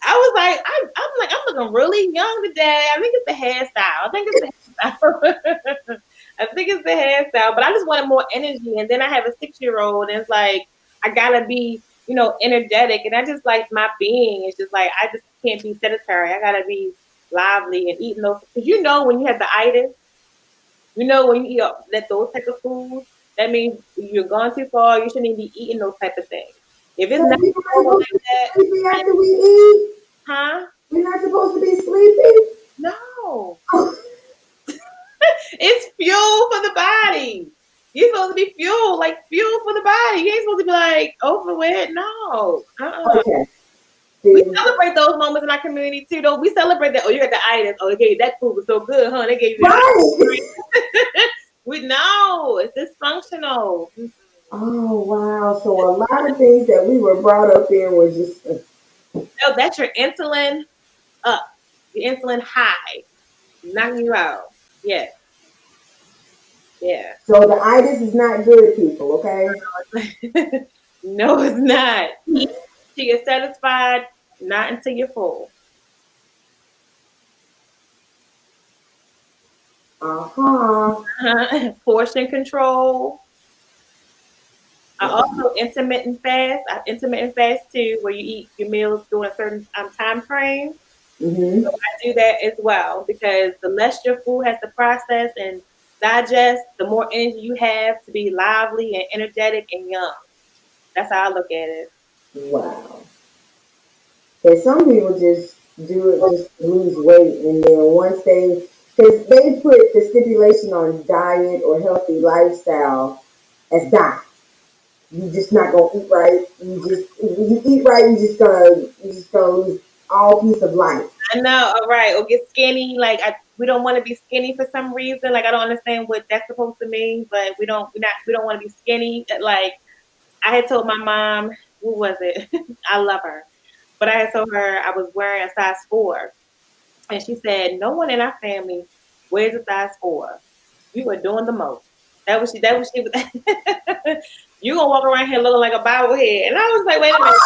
I was like, I'm looking really young today. I think it's the hairstyle. I think it's the hairstyle. I think it's the hairstyle, but I just wanted more energy. And then I have a 6-year-old, and it's like I gotta be, energetic, and I just like my being. It's just like I just can't be sedentary. I gotta be lively and eating those. Because when you have the itis, when you eat those type of foods, that means you're gone too far. You shouldn't even be eating those type of things. If it's So not we're not normal supposed like to be that, sleepy after we eat? huh? We're not supposed to be sleepy? No. It's fuel for the body. You're supposed to be fuel, like fuel for the body. You ain't supposed to be like overweight. No. Okay. We See, celebrate those moments in our community too, though. We celebrate that. Oh, you got the itis. Oh, they gave you that food was so good, huh? They gave you the right. itis. We know it's dysfunctional. Oh, wow. So a lot of things that we were brought up in was just, No, that's your insulin up, your insulin high, knocking you out. Yeah, yeah. so the itis is not good, people, okay? No, it's not. Eat till you're satisfied, not until you're full. Uh-huh. Portion control. I also intermittent fast. I intermittent fast too, where you eat your meals during a certain time frame. Mm-hmm. I do that as well because the less your food has to process and digest, the more energy you have to be lively and energetic and young. That's how I look at it. Wow. And some people just do it just to lose weight, and then once because they put the stipulation on diet or healthy lifestyle as diet. You just not gonna eat right. You eat right, you just gonna lose all piece of life. I know, all right, or get skinny. Like we don't want to be skinny for some reason. Like I don't understand what that's supposed to mean, but we don't want to be skinny. Like I had told my mom, who was it? I love her, but I had told her I was wearing a size 4, and she said no one in our family wears a size 4. You are doing the most. That was she. That was she. You gonna walk around here looking like a bobblehead, and I was like, wait a minute.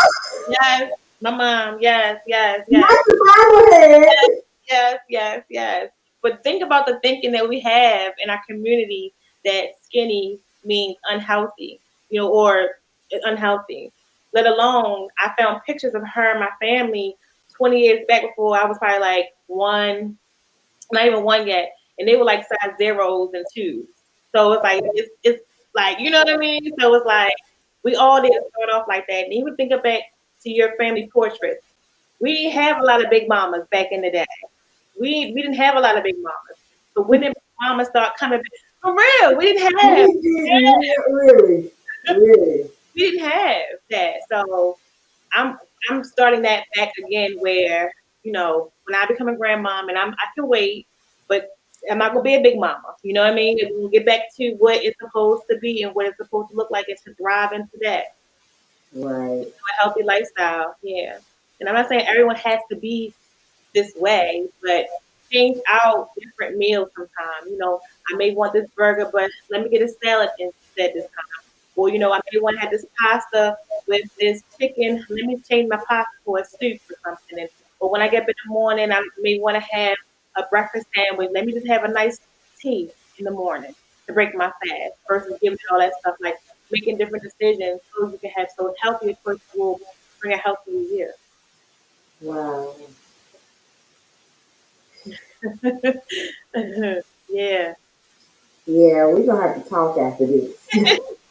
Yes, my mom. Yes, yes, yes. Not the Yes, bobblehead. yes, yes, yes. But think about the thinking that we have in our community that skinny means unhealthy, or unhealthy. Let alone, I found pictures of her and my family 20 years back before I was probably like one, not even one yet, and they were like size zeros and twos. So it's like it's like you know what I mean. So it's like we all didn't start off like that. And even think back to your family portraits. We didn't have a lot of big mamas back in the day. We didn't have a lot of big mamas. So when did mamas start coming back? For real, we didn't have We didn't really, really. we didn't have that. So I'm I'm starting that back again where, when I become a grandmom and I can wait, but I'm not gonna be a big mama. You know what I mean? We'll get back to what it's supposed to be and what it's supposed to look like and to thrive into that. Right. A healthy lifestyle. Yeah. And I'm not saying everyone has to be this way, but change out different meals sometime. I may want this burger, but let me get a salad instead this time. Or, I may want to have this pasta with this chicken. Let me change my pasta for a soup or something. Or when I get up in the morning, I may want to have a breakfast sandwich. Let me just have a nice tea in the morning to break my fast versus giving it all that stuff. Like making different decisions so you can have so healthy choices will bring a healthier year. Wow. Yeah. Yeah, we're gonna have to talk after this.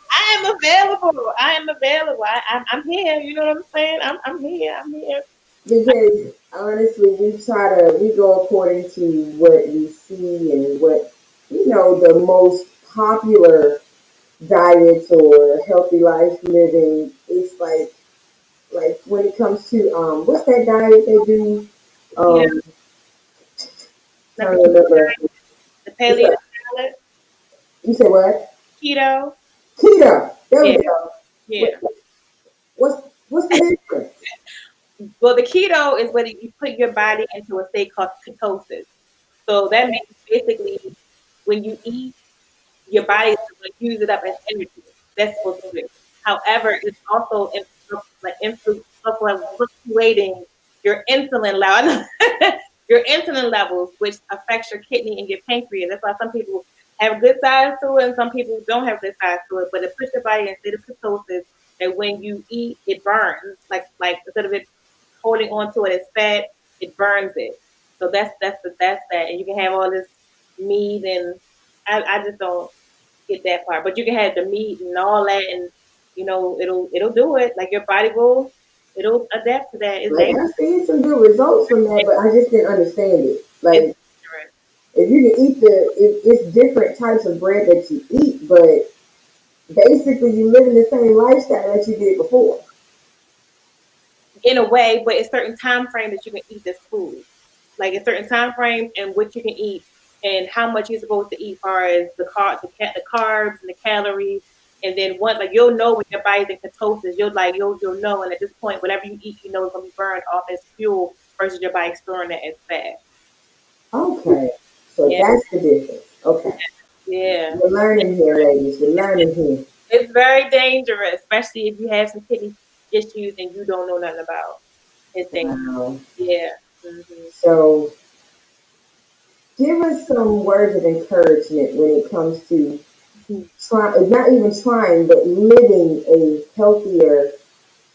I am available. I am available. I'm here. You know what I'm saying? I'm here. I'm here. Because honestly, we go according to what we see and what the most popular diets or healthy life living. It's like when it comes to what's that diet they do? Keto, Um, not trying to remember. the It's paleo a, salad. you said what? Keto. Keto. There Yeah. we go. What, Yeah. what's the difference? Well, the keto is when you put your body into a state called ketosis. So that means basically when you eat, your body is going to use it up as energy. That's supposed to do. However, it's also fluctuating your insulin level, your insulin levels, which affects your kidney and your pancreas. That's why some people have good sides to it, and some people don't have good sides to it. But it puts your body instead of ketosis that when you eat, it burns. Like instead of it holding on to it as fat, it burns it. So that's that. And you can have all this meat and I just don't get that part. But you can have the meat and all that, and it'll do it. Like your body it'll adapt to that. It's Like dangerous. I've seen some good results from that, but I just didn't understand it. It's Like dangerous. if you can eat it's different types of bread that you eat, but basically you live in the same lifestyle that you did before. In a way, but it's certain time frame that you can eat this food. Like a certain time frames and what you can eat and how much you're supposed to eat, as far as the carbs and the calories. And then once, like, you'll know when your body's in ketosis, you'll know. And at this point, whatever you eat, it's gonna be burned off as fuel versus your body storing it as fat. Okay. So Yeah, that's the difference. Okay. yeah. We're learning here, ladies. We're learning here. It's very dangerous, especially if you have some kidney issues and you don't know nothing about. It's dangerous. Wow. Yeah. Hmm. So give us some words of encouragement when it comes to not even trying, but living a healthier,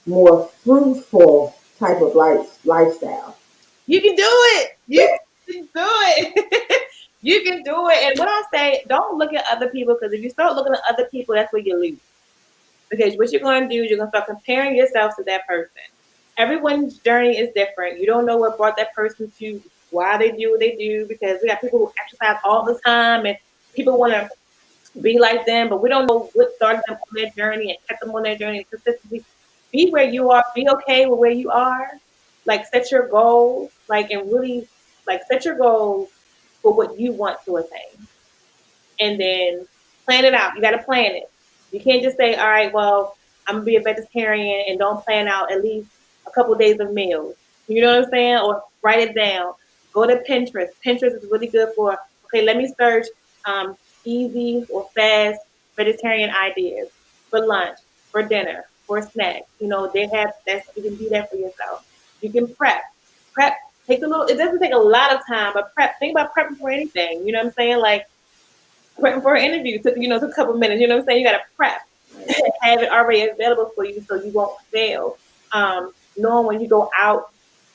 more fruitful type of lifestyle. You can do it. You can do it. You can do it. And what I say, don't look at other people, because if you start looking at other people, that's where you lose. Because what you're going to do is you're going to start comparing yourself to that person. Everyone's journey is different. You don't know what brought that person to why they do what they do, because we got people who exercise all the time and people want to be like them, but we don't know what started them on their journey and kept them on their journey and consistently. Be where you are. Be okay with where you are. Like, set your goals. Like, and really, like, set your goals for what you want to attain, and then plan it out. You got to plan it. You can't just say, all right, well, I'm gonna be a vegetarian and don't plan out at least a couple days of meals. You know what I'm saying? Or write it down. Go to Pinterest. Pinterest is really good for, okay, let me search um, easy or fast vegetarian ideas for lunch, for dinner, for snacks. They have that. You can do that for yourself. You can prep. Prep takes a little. It doesn't take a lot of time, but prep. Think about prepping for anything. You know what I'm saying? Like, prepping for an interview took a couple minutes. You know what I'm saying? You got to prep, have it already available for you so you won't fail. Knowing when you go out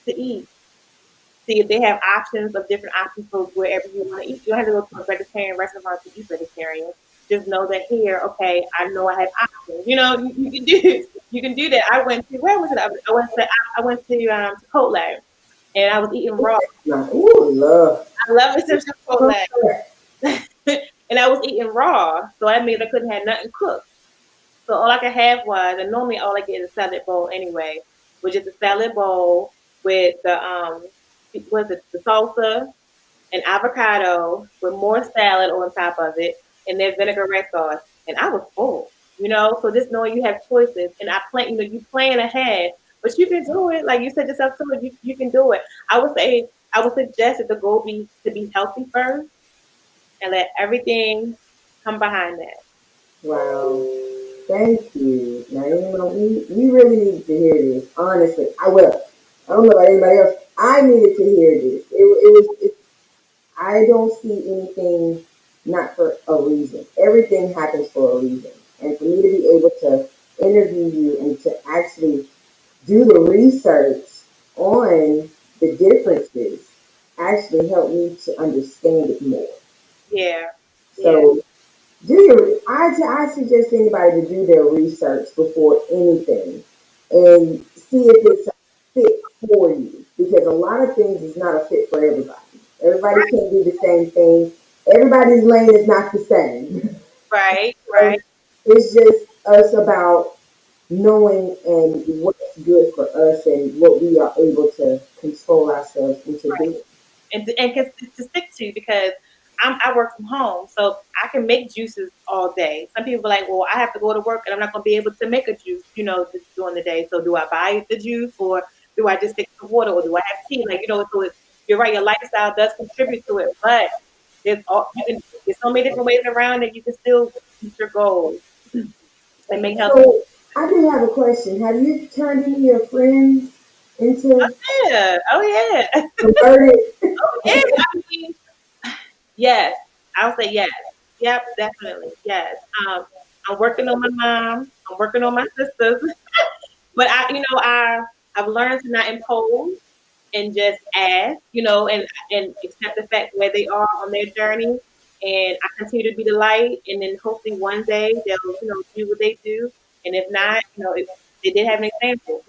to eat, see if they have options of different options for wherever you want to eat. You don't have to go to a vegetarian restaurant to eat vegetarian. Just know that here, okay, I know I have options. You can do that. I went to, where was it? I went to Chipotle, and I was eating raw. Ooh, love. I love me some Chipotle. And I was eating raw, so that means I couldn't have nothing cooked. So all I could have was, and normally all I get is a salad bowl anyway, was just a salad bowl with the salsa and avocado with more salad on top of it, and then vinaigrette sauce. And I was full, So just knowing you have choices, and I plan, you plan ahead, but you can do it. Like you said yourself too, you can do it. I would suggest that the goal be to be healthy first and let everything come behind that. Wow. Thank you. Now, we really need to hear this. Honestly, I will. I don't know about anybody else. I needed to hear this. I don't see anything not for a reason. Everything happens for a reason. And for me to be able to interview you and to actually do the research on the differences actually helped me to understand it more. Yeah, yeah, So I suggest anybody to do their research before anything and see if it's a fit for you, because a lot of things is not a fit for everybody. Everybody right, can't do the same thing. Everybody's lane is not the same. right, So right. it's just us about knowing and what's good for us and what we are able to control ourselves into doing. And to stick to, because I work from home, so I can make juices all day. Some people are like, well, I have to go to work and I'm not going to be able to make a juice, during the day. So do I buy the juice, or do I just stick to water, or do I have tea? Like, so you're right, your lifestyle does contribute to it, but there's so many different ways around it. You can still reach your goals and make healthy. So I do have a question. Have you turned any of your friends into Yeah. Oh yeah. converted? Oh yeah. I mean, yes. I would say yes. Yep, definitely. Yes. I'm working on my mom. I'm working on my sisters. But I've learned to not impose and just ask, and accept the fact where they are on their journey. And I continue to be the light, and then hopefully one day they'll, do what they do. And if not, they did have an example.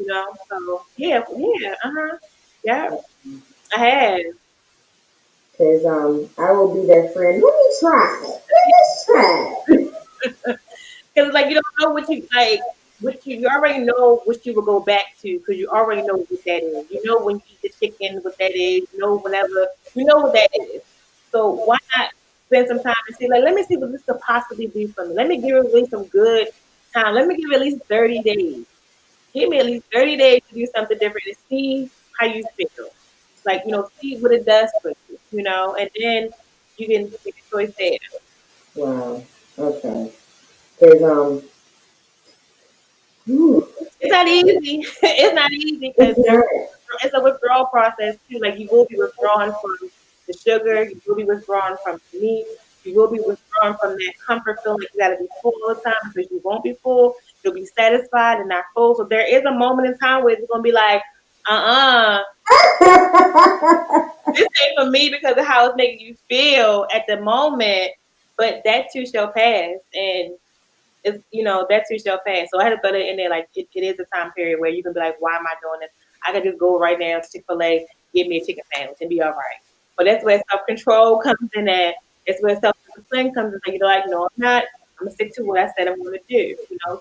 So yeah, yeah, yeah, I have. Cause I will be that friend. Let me try. Let's try. Because like you don't know what you like, you already know what you will go back to because you already know what that is. You know when you eat the chicken, what that is. You know whenever you know what that is. So why not spend some time and see like, let me see what this could possibly be for me. Let me give it at least some good time. Let me give it at least 30 days. Give me at least 30 days to do something different and see how you feel. Like see what it does for you. And then you can make a choice there. Wow. Okay. Cause whew, It's not easy. It's not easy because it's not. it's a withdrawal process too. Like you will be withdrawn from the sugar, you will be withdrawn from the meat, you will be withdrawn from that comfort feeling like you gotta be full all the time because you won't be full. You'll be satisfied and not full. So there is a moment in time where it's gonna be like, this ain't for me because of how it's making you feel at the moment, but that too shall pass. And it's that too shall pass. So I had to throw that in there. Like it is a time period where you can be like, why am I doing this? I could just go right now to Chick-fil-A, get me a chicken sandwich, and be all right. But that's where self control comes in. At it's where self discipline comes in. Like no, I'm not. I'm gonna stick to what I said I'm gonna do.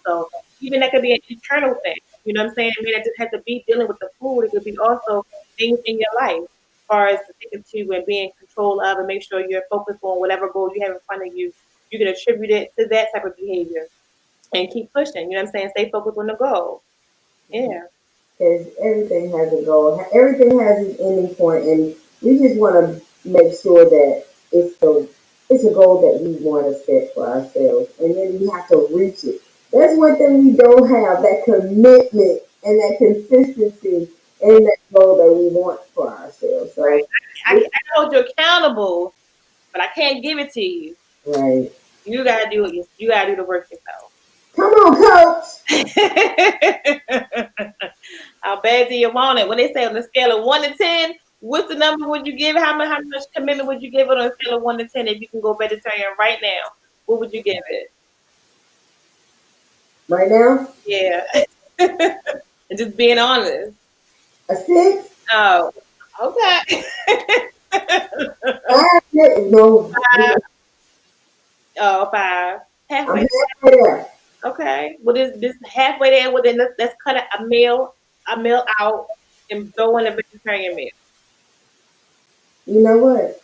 So even that could be an internal thing. You know what I'm saying? I mean, it just has to be dealing with the food. It could be also things in your life, as far as sticking to and being in control of, and make sure you're focused on whatever goal you have in front of you. You can attribute it to that type of behavior and keep pushing. You know what I'm saying? Stay focused on the goal. Yeah. Because everything has a goal. Everything has its ending point, and we just want to make sure that it's a goal that we want to set for ourselves, and then we have to reach it. That's one thing we don't have, that commitment and that consistency in that goal that we want for ourselves. Right. So, I hold you accountable, but I can't give it to you. right. You gotta do it. You gotta do the work yourself. Come on, coach. How bad do you want it? When they say on the scale of 1 to 10, what's the number would you give? How much commitment would you give it on a scale of 1 to 10 if you can go vegetarian right now? What would you give it? Right now, Yeah. And just being honest. a six. Oh, okay. No, Five. Oh, five. I'm Halfway. halfway there. Okay. Well, this halfway there. Well, then let's cut a meal out and throw in a vegetarian meal. You know what?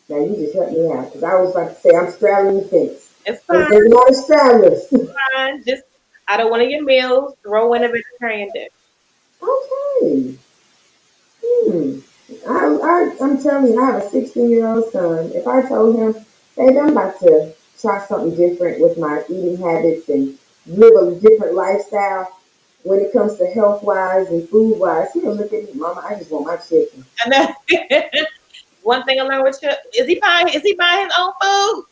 Now you just helped me out because I was about to say I'm straddling the fence. It's And fine. there's a lot of straddlers. Fine. Just out of one of your meals, throw in a vegetarian dish. Okay. Hmm. I'm telling you, I have a 16-year-old son. If I told him, baby, I'm about to try something different with my eating habits and live a different lifestyle when it comes to health wise and food wise, he'll look at me, Mama, I just want my chicken. And then one thing I learned with you is he buying his own food?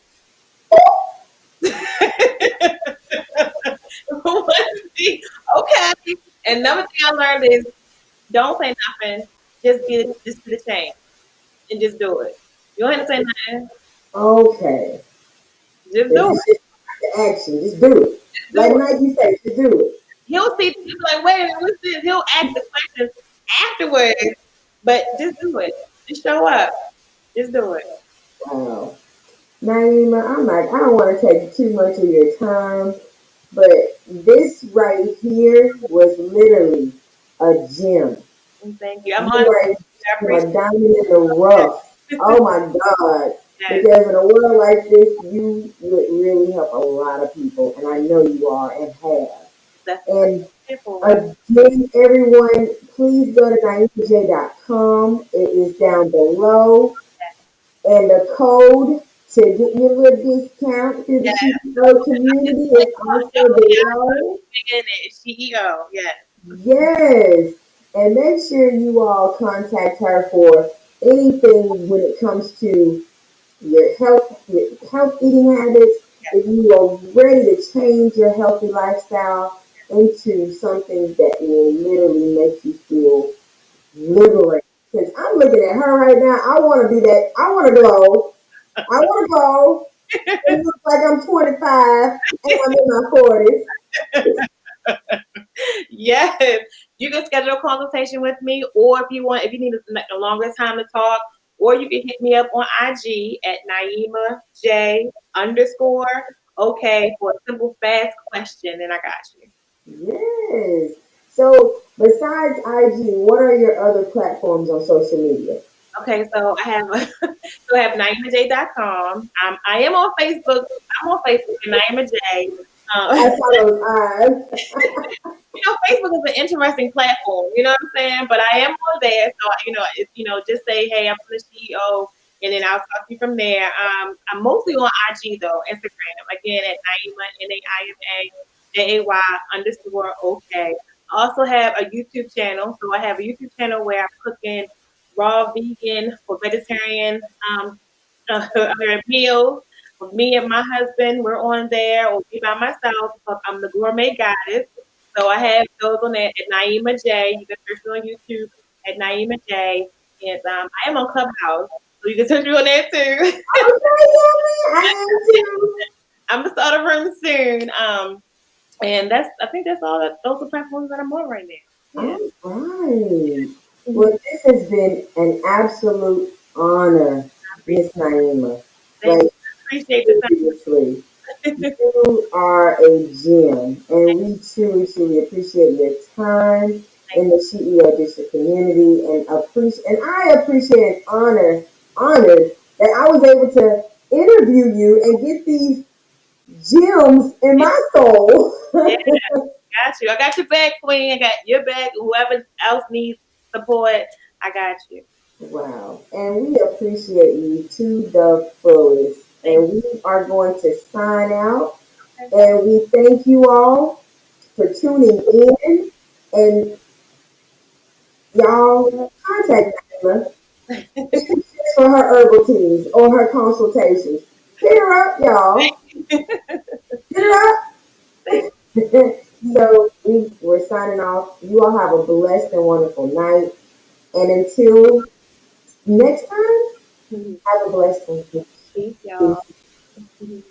Okay. And another thing I learned is don't say nothing. Just be the change and just do it. You don't have to say nothing. Okay. Just It's do just it. action. Just do it. Just Like do it. Nike said, just do it. He'll see. He'll be like, wait a minute, what's this? He'll ask the questions afterwards, but just do it. Just show up. Just do it. Wow. Naima, I don't want to take too much of your time, but this right here was literally a gem. And thank you. I'm You honored. are I a appreciate diamond in the rough. it. Oh my God. Yes, Because in a world like this, you would really help a lot of people, and I know you are and have. that's what And I'm here for. again, everyone, please go to naimaj.com. It is down below. And the code to get your little discount through the Yes, SheEO community is also below. in it. SheEO. Yes. Yes. And make sure you all contact her for anything when it comes to your health eating habits, if you are ready to change your healthy lifestyle into something that will literally make you feel liberated. Because I'm looking at her right now. I want to be that. I want to glow. I want to glow. It looks like I'm 25 and I'm in my 40s. Yes, you can schedule a consultation with me, or if you need a longer time to talk, or you can hit me up on IG at Naima J underscore. Okay, for a simple, fast question, and I got you. Yes. So besides IG, what are your other platforms on social media? Okay, so I have so I have NaimaJ.com. I am on Facebook. I'm on Facebook at Naima J. I Um, saw those eyes. Facebook is an interesting platform. You know what I'm saying? But I am on there, so just say, hey, I'm from the CEO, and then I'll talk to you from there. I'm mostly on IG though, Instagram again at Naima NAIMA JAY underscore OK. I also have a YouTube channel, so I have a YouTube channel where I'm cooking raw vegan or vegetarian meals. With me and my husband, we're on there, or me by myself because I'm the gourmet goddess. So I have those on there at Naima J. You can search me on YouTube at Naima J. And I am on Clubhouse, so you can search me on there too. Okay, yeah, man. I am too. I'm gonna start a room soon. And I think that's all. Those are platforms that I'm on right now. Yeah. All right. Mhm. Well, this has been an absolute honor, I appreciate Miss Naima. Thank you. Like, I appreciate the seriously, time. you are a gem, and we truly, truly appreciate your time Thank in the SheEO district community, and I appreciate and honored that I was able to interview you and get these gems in you. my soul. Yeah, got you. I got your back, Queen. I got your back. Whoever else needs support, I got you. Wow. And we appreciate you to the fullest. Thank And we are going to sign out. you. And we thank you all for tuning in. And y'all contact Nyla for her herbal teas or her consultations. Hit her up, y'all. Hit her Thank up. you. So we're signing off. You all have a blessed and wonderful night. And until next time, have a blessed one. Peace, y'all. Peace.